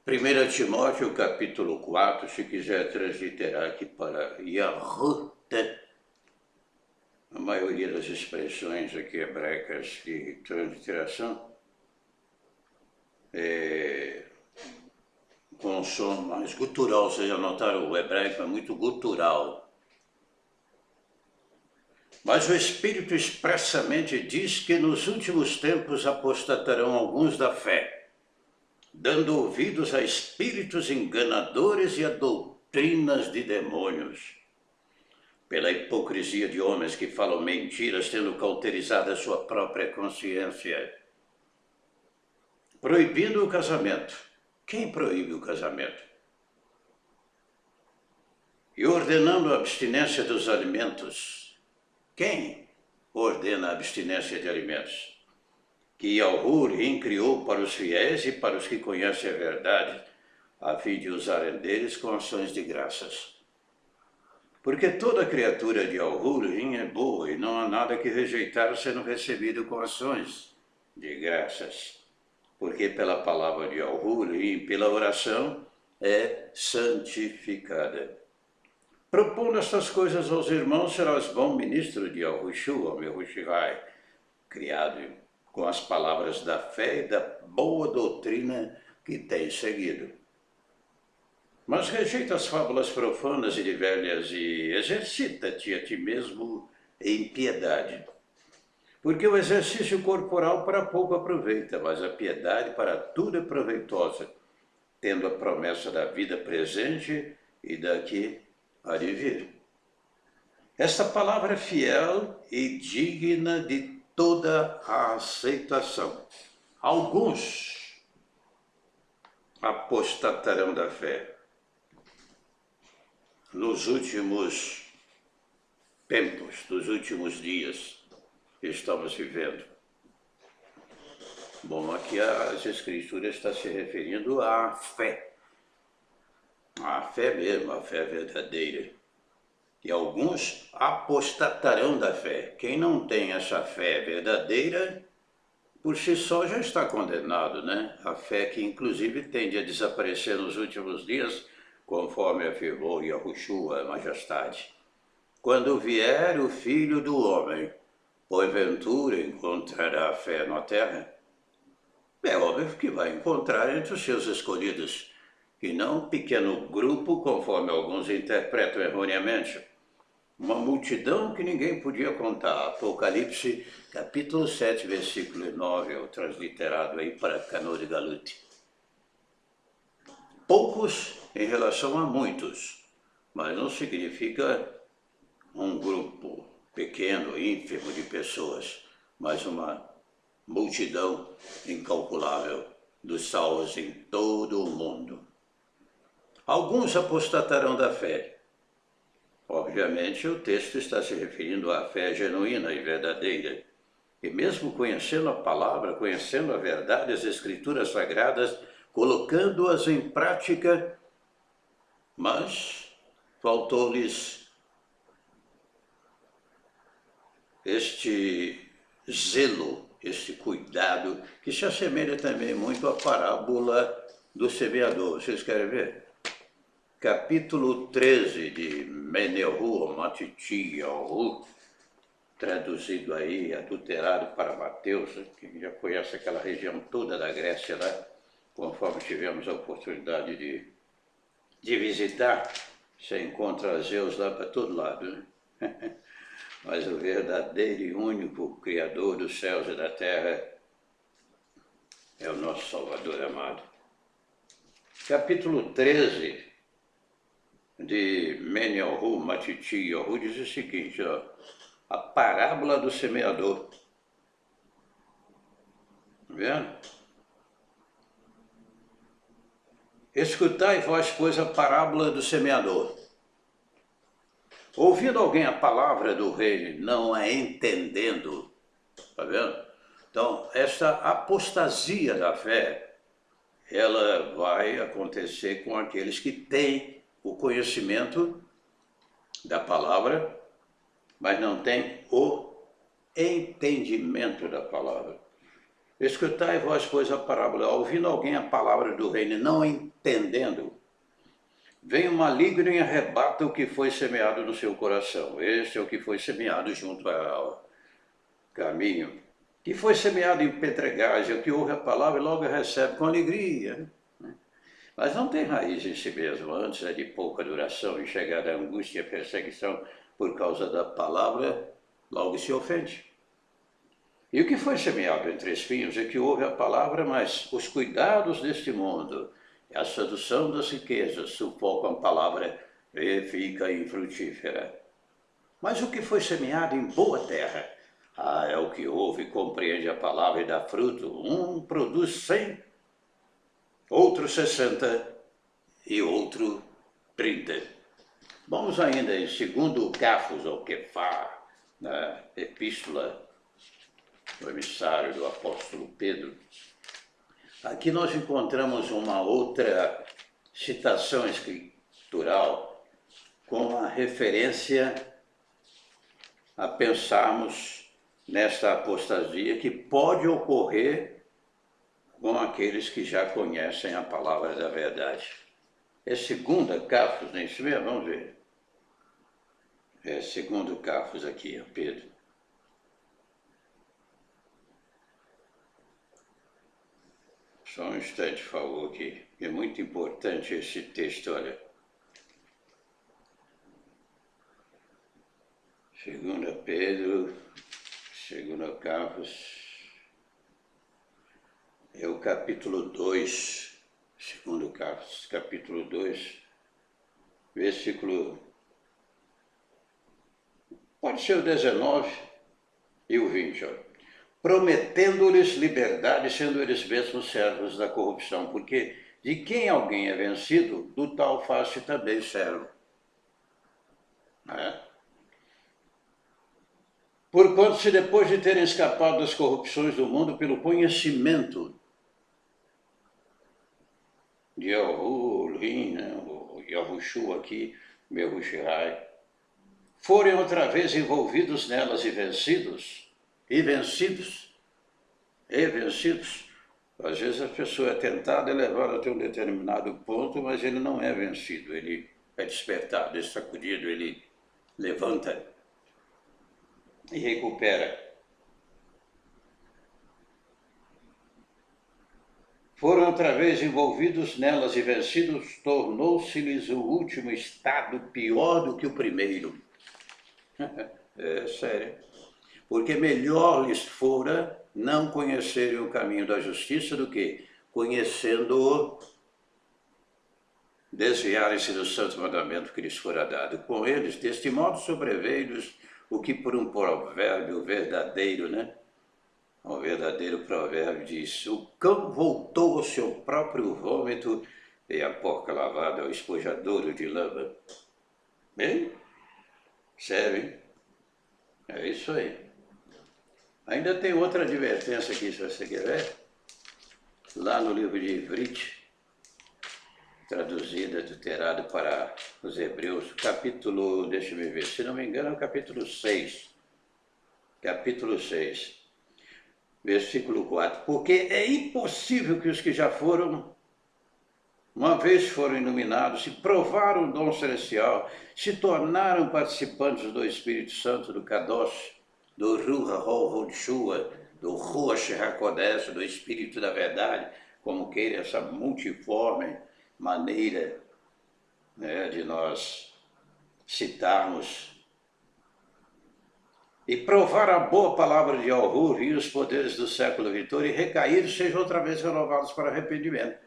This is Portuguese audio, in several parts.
1 Timóteo, capítulo 4, se quiser transliterar aqui para Yahut, a maioria das expressões aqui hebraicas de transliteração com som mais gutural. Vocês já notaram, o hebraico é muito gutural. Mas o Espírito expressamente diz que nos últimos tempos apostatarão alguns da fé, dando ouvidos a espíritos enganadores e a doutrinas de demônios, pela hipocrisia de homens que falam mentiras, tendo cauterizado a sua própria consciência, proibindo o casamento. Quem proíbe o casamento? E ordenando a abstinência dos alimentos. Quem ordena a abstinência de alimentos? Que Yahuwah criou para os fiéis e para os que conhecem a verdade, a fim de usarem deles com ações de graças. Porque toda criatura de Yahuwah é boa e não há nada que rejeitar sendo recebido com ações de graças. Porque pela palavra de Yahuwah e pela oração é santificada. Propondo estas coisas aos irmãos, serás bom ministro de Yahushua, meu Shihai, criado com as palavras da fé e da boa doutrina que tens seguido. Mas rejeita as fábulas profanas e de velhas e exercita-te a ti mesmo em piedade. Porque o exercício corporal para pouco aproveita, mas a piedade para tudo é proveitosa, tendo a promessa da vida presente e da que há de vir. Esta palavra é fiel e digna de toda a aceitação. Alguns apostatarão da fé nos últimos tempos, nos últimos dias que estamos vivendo. Bom, aqui as Escrituras estão se referindo à fé. A fé mesmo, a fé verdadeira. E alguns apostatarão da fé. Quem não tem essa fé verdadeira, por si só já está condenado, né? A fé que inclusive tende a desaparecer nos últimos dias, conforme afirmou Yahushua, a majestade. Quando vier o Filho do Homem, porventura encontrará fé na terra? É óbvio que vai encontrar entre os seus escolhidos, e não um pequeno grupo, conforme alguns interpretam erroneamente. Uma multidão que ninguém podia contar. Apocalipse, capítulo 7, versículo 9, é o transliterado aí para Cano de Galute. Poucos em relação a muitos, mas não significa um grupo pequeno, ínfimo de pessoas, mas uma multidão incalculável dos salvos em todo o mundo. Alguns apostatarão da fé. Obviamente, o texto está se referindo à fé genuína e verdadeira. E mesmo conhecendo a palavra, conhecendo a verdade, as Escrituras Sagradas, colocando-as em prática, mas faltou-lhes este zelo, este cuidado, que se assemelha também muito à parábola do semeador. Vocês querem ver? Capítulo 13 de Menehu, Matitiyahu, traduzido aí, adulterado para Mateus, que já conhece aquela região toda da Grécia lá, conforme tivemos a oportunidade de visitar. Você encontra Zeus lá para todo lado, né? Mas o verdadeiro e único Criador dos céus e da terra é o nosso Salvador amado. Capítulo 13 de Menehu, Matitiyahu, diz o seguinte, ó, a parábola do semeador. Tá vendo? Escutai vós, pois, a parábola do semeador. Ouvindo alguém a palavra do rei, não a entendendo, tá vendo? Então, essa apostasia da fé, ela vai acontecer com aqueles que têm o conhecimento da palavra, mas não têm o entendimento da palavra. Escutai vós, pois, a parábola, ouvindo alguém a palavra do reino, não entendendo, vem o maligno e arrebata o que foi semeado no seu coração. Este é o que foi semeado junto ao caminho, que foi semeado em pedregais, é o que ouve a palavra e logo recebe com alegria. Mas não tem raiz em si mesmo, antes é de pouca duração, e chegar à angústia e a perseguição por causa da palavra, logo se ofende. E o que foi semeado entre espinhos é que ouve a palavra, mas os cuidados deste mundo, a sedução das riquezas, sufocam a palavra e fica infrutífera. Mas o que foi semeado em boa terra, é o que ouve e compreende a palavra e dá fruto. Um produz 100, outro 60 e outro 30. Vamos ainda em 2 Cafos, ou Kefá, na epístola do emissário do apóstolo Pedro. Aqui nós encontramos uma outra citação escritural com a referência a pensarmos nesta apostasia que pode ocorrer com aqueles que já conhecem a palavra da verdade. É 2 Cafos, nem isso mesmo? Vamos ver. É 2 Cafos aqui, Pedro. Só um instante, por favor, que é muito importante esse texto, olha. 2 Pedro, 2 Cafos, é o capítulo 2, 2 Cafos, capítulo 2, versículo, pode ser o 19 e o 20, olha. Prometendo-lhes liberdade, sendo eles mesmos servos da corrupção, porque de quem alguém é vencido, do tal faz-se também servo. Porquanto, se depois de terem escapado das corrupções do mundo pelo conhecimento de Yahurim, o Yahushua aqui, Mehushai, forem outra vez envolvidos nelas e vencidos, às vezes a pessoa é tentada e levada até um determinado ponto, mas ele não é vencido, ele é despertado, é sacudido, ele levanta e recupera. Foram outra vez envolvidos nelas e vencidos, tornou-se-lhes o último estado pior do que o primeiro. É sério. Porque melhor lhes fora não conhecerem o caminho da justiça do que, conhecendo-o, desviarem-se do santo mandamento que lhes fora dado. Com eles, deste modo sobreveio-lhes o que por um provérbio verdadeiro, um verdadeiro provérbio diz: o cão voltou ao seu próprio vômito e a porca lavada ao espojadouro de lama. Bem, serve. É isso aí. Ainda tem outra advertência aqui, se você quer ver. Lá no livro de Ivrit, traduzida, adulterado para os hebreus, capítulo, deixa eu ver, se não me engano é o capítulo 6. Capítulo 6, versículo 4. Porque é impossível que os que já foram, uma vez foram iluminados, se provaram o dom celestial, se tornaram participantes do Espírito Santo, do Kadosh, do Ruach HaHoshua, do Ruach HaKodesh, do Espírito da Verdade, como queira essa multiforme maneira de nós citarmos, e provar a boa palavra de Yahuwah e os poderes do século vindouro e recaídos sejam outra vez renovados para arrependimento.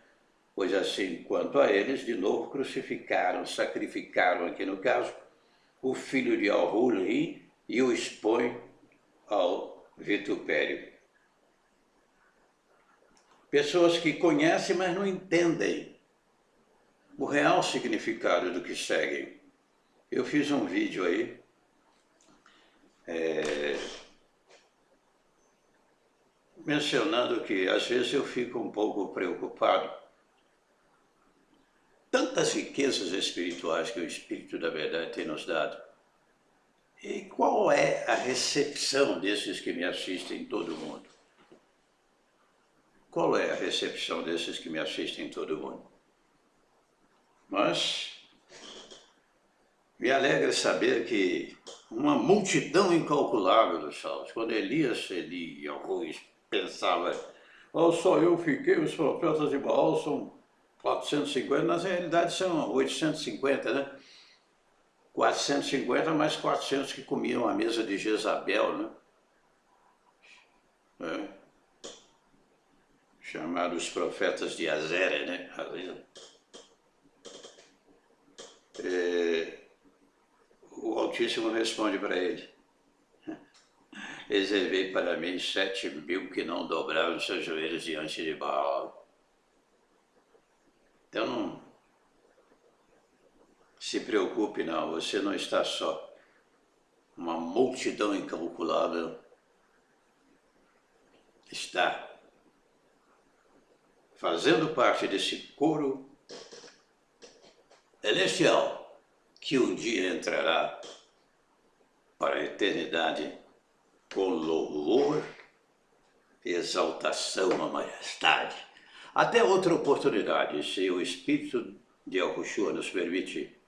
Pois assim, quanto a eles, de novo crucificaram, sacrificaram, aqui no caso, o filho de Yahuwah e o expõem ao vitupério. Pessoas que conhecem, mas não entendem o real significado do que seguem. Eu fiz um vídeo aí, mencionando que às vezes eu fico um pouco preocupado. Tantas riquezas espirituais que o Espírito da Verdade tem nos dado. E qual é a recepção desses que me assistem em todo o mundo? qual é a recepção desses que me assistem todo mundo. Mas me alegra saber que uma multidão incalculável dos salmos, quando Elias lia Ruiz, pensava, só eu fiquei, os profetas de Baal são 450, na realidade são 850, né? 450 mais 400 que comiam a mesa de Jezabel, né? Chamados profetas de Azera, né? O Altíssimo responde para ele, reservei para mim 7.000 que não dobraram seus joelhos diante de Baal. Então não se preocupe não, você não está só. Uma multidão incalculável está fazendo parte desse coro celestial que um dia entrará para a eternidade com louvor e exaltação à majestade. Até outra oportunidade, se o Espírito de Yahushua nos permite.